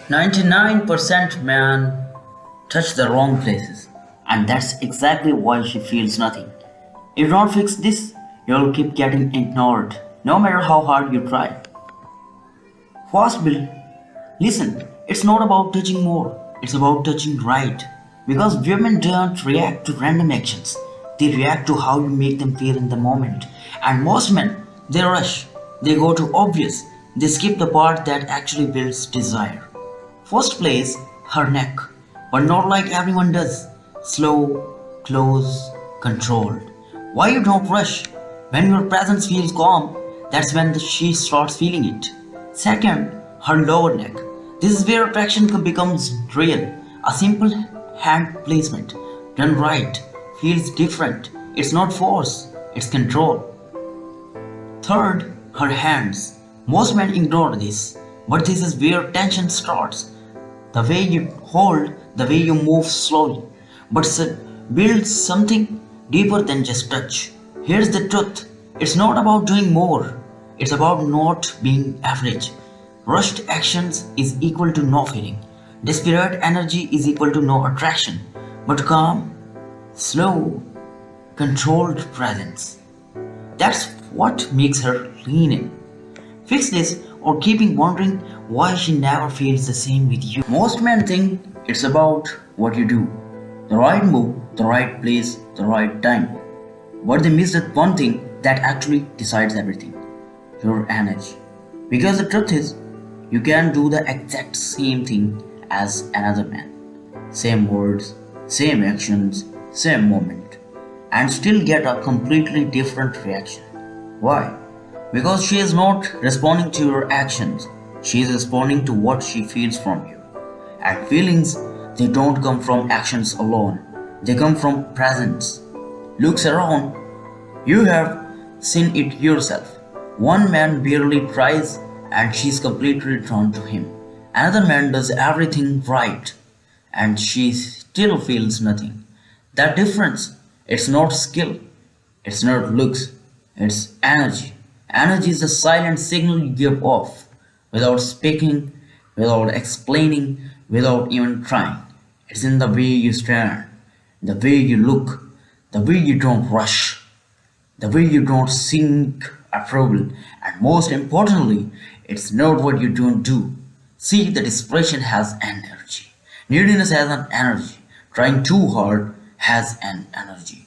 99% man touch the wrong places, and that's exactly why she feels nothing. If you don't fix this, you'll keep getting ignored, no matter how hard you try. Fast build. Listen, it's not about touching more, it's about touching right. Because women don't react to random actions, they react to how you make them feel in the moment. And most men, they rush, they go to obvious, they skip the part that actually builds desire. First place, her neck, but not like everyone does. Slow, close, controlled. Why you don't rush? When your presence feels calm, that's when she starts feeling it. Second, her lower neck. This is where attraction becomes real. A simple hand placement, done right, feels different. It's not force, it's control. Third, her hands. Most men ignore this, but this is where tension starts. The way you hold, the way you move slowly, but build something deeper than just touch. Here's the truth, it's not about doing more, it's about not being average. Rushed actions is equal to no feeling, desperate energy is equal to no attraction, but calm, slow, controlled presence. That's what makes her lean in. Fix this or keeping wondering why she never feels the same with you. Most men think it's about what you do. The right move, the right place, the right time. But they miss that one thing that actually decides everything. Your energy. Because the truth is, you can do the exact same thing as another man. Same words, same actions, same moment. And still get a completely different reaction. Why? Because she is not responding to your actions, she is responding to what she feels from you. And feelings, they don't come from actions alone, they come from presence. Looks around, you have seen it yourself. One man barely tries and she's completely drawn to him. Another man does everything right and she still feels nothing. That difference, it's not skill, it's not looks, it's energy. Energy is the silent signal you give off without speaking, without explaining, without even trying. It's in the way you stand, the way you look, the way you don't rush, the way you don't seek approval, and most importantly, it's not what you don't do. See, the desperation has energy, neediness has an energy, trying too hard has an energy,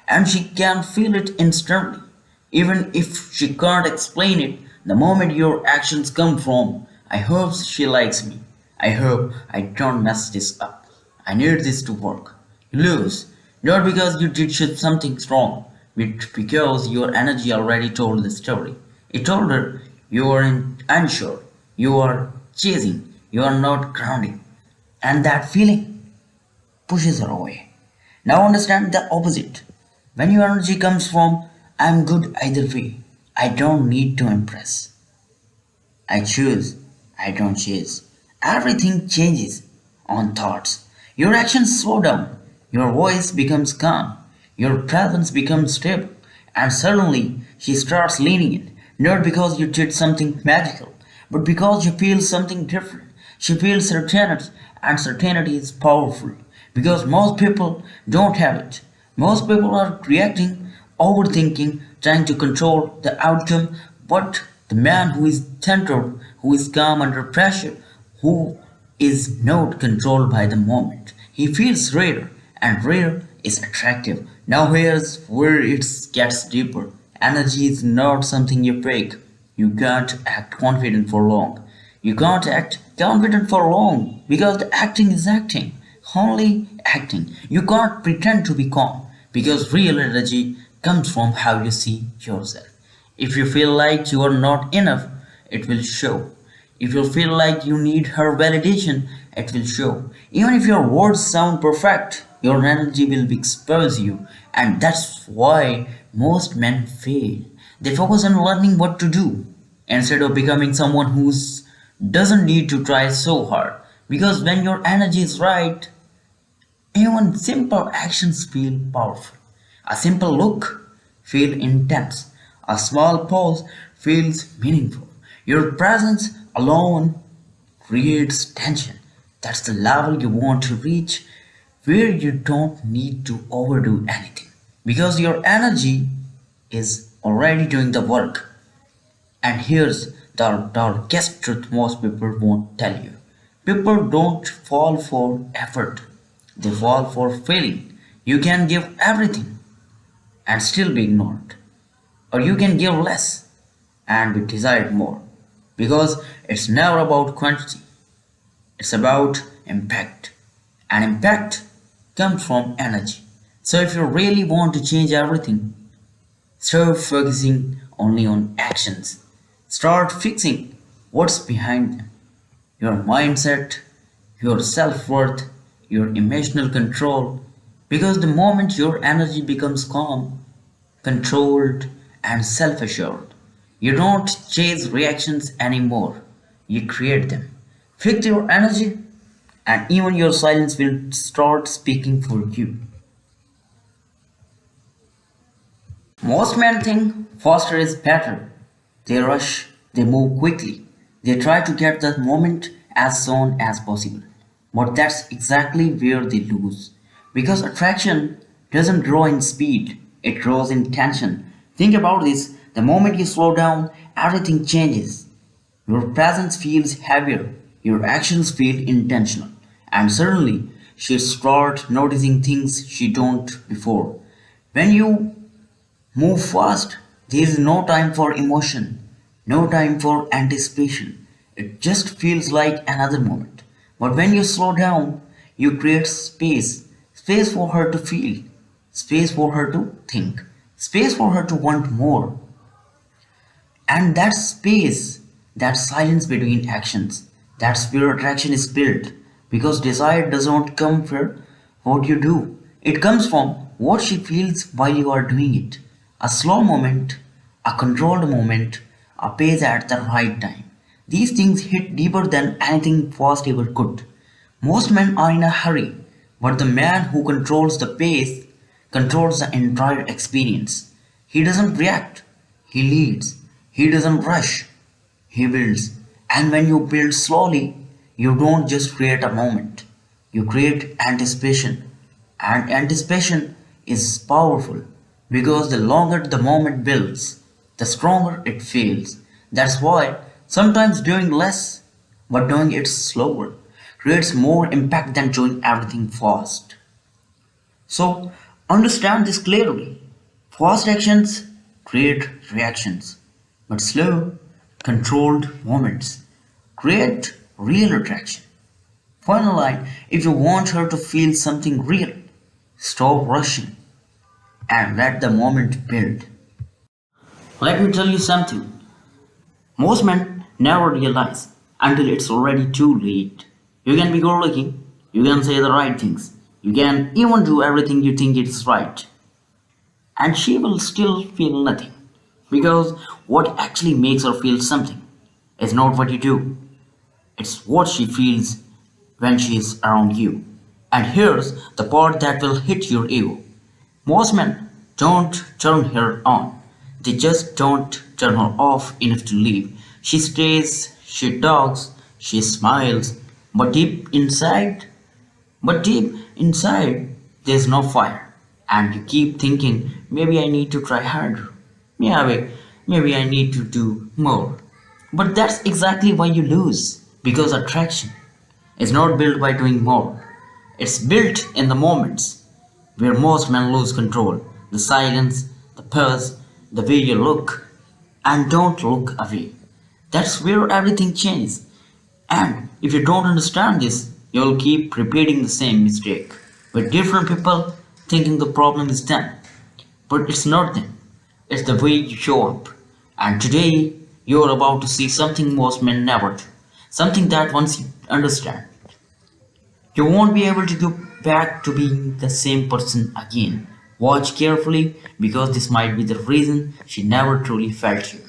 and she can feel it instantly. Even if she can't explain it, the moment your actions come from, I hope she likes me. I hope I don't mess this up. I need this to work. You lose, not because you did something wrong, but because your energy already told the story. It told her you are unsure, you are chasing, you are not grounding. And that feeling pushes her away. Now understand the opposite. When your energy comes from I'm good either way, I don't need to impress. I choose, I don't chase. Everything changes on thoughts. Your actions slow down, your voice becomes calm, your presence becomes stable, and suddenly she starts leaning in, not because you did something magical, but because you feel something different. She feels certainty, and certainty is powerful because most people don't have it. Most people are reacting, overthinking, trying to control the outcome, but the man who is centered, who is calm under pressure, who is not controlled by the moment, he feels rare, and rare is attractive. Now here's where it gets deeper. Energy is not something you fake. You can't act confident for long. You can't act confident for long because the acting is acting. Only acting. You can't pretend to be calm because real energy comes from how you see yourself. If you feel like you are not enough, it will show. If you feel like you need her validation, it will show. Even if your words sound perfect, your energy will expose you, and that's why most men fail. They focus on learning what to do instead of becoming someone who doesn't need to try so hard. Because when your energy is right, even simple actions feel powerful. A simple look feels intense. A small pause feels meaningful. Your presence alone creates tension. That's the level you want to reach where you don't need to overdo anything because your energy is already doing the work. And here's the darkest truth most people won't tell you. People don't fall for effort, they fall for failing. You can give everything and still be ignored, or you can give less and be desired more. Because it's never about quantity, it's about impact. And impact comes from energy. So if you really want to change everything, stop focusing only on actions. Start fixing what's behind them. Your mindset, your self worth, your emotional control. Because the moment your energy becomes calm, controlled, and self assured, you don't chase reactions anymore, you create them. Fix your energy, and even your silence will start speaking for you. Most men think faster is better. They rush, they move quickly, they try to get the moment as soon as possible. But that's exactly where they lose. Because attraction doesn't grow in speed, it grows in tension. Think about this, the moment you slow down, everything changes. Your presence feels heavier, your actions feel intentional, and suddenly she starts noticing things she don't before. When you move fast. There is no time for emotion, no time for anticipation. It just feels like another moment. But when you slow down, you create space, space for her to feel, space for her to think, space for her to want more. And that space, that silence between actions, that's where attraction is built. Because desire does not come from what you do, it comes from what she feels while you are doing it. A slow moment, a controlled moment, a pace at the right time. These things hit deeper than anything fast ever could. Most men are in a hurry, but the man who controls the pace controls the entire experience. He doesn't react, he leads. He doesn't rush, he builds. And when you build slowly, you don't just create a moment, you create anticipation. And anticipation is powerful because the longer the moment builds, the stronger it feels. That's why sometimes doing less but doing it slower creates more impact than doing everything fast. So understand this clearly. Fast actions create reactions, but slow, controlled moments create real attraction. Final line, if you want her to feel something real, stop rushing and let the moment build. Let me tell you something. Most men never realize until it's already too late. You can be good looking, you can say the right things, you can even do everything you think is right, and she will still feel nothing. Because what actually makes her feel something is not what you do, it's what she feels when she is around you. And here's the part that will hit your ego. Most men don't turn her on. They just don't turn her off enough to leave. She stays, she talks, she smiles, but deep inside, there's no fire. And you keep thinking, maybe I need to try harder. Maybe, maybe I need to do more. But that's exactly why you lose. Because attraction is not built by doing more. It's built in the moments where most men lose control. The silence, the pause, the way you look and don't look away. That's where everything changes. And if you don't understand this, you'll keep repeating the same mistake with different people thinking the problem is them. But it's not them, it's the way you show up. And today, you're about to see something most men never do. Something that once you understand, you won't be able to go back to being the same person again. Watch carefully because this might be the reason she never truly felt you.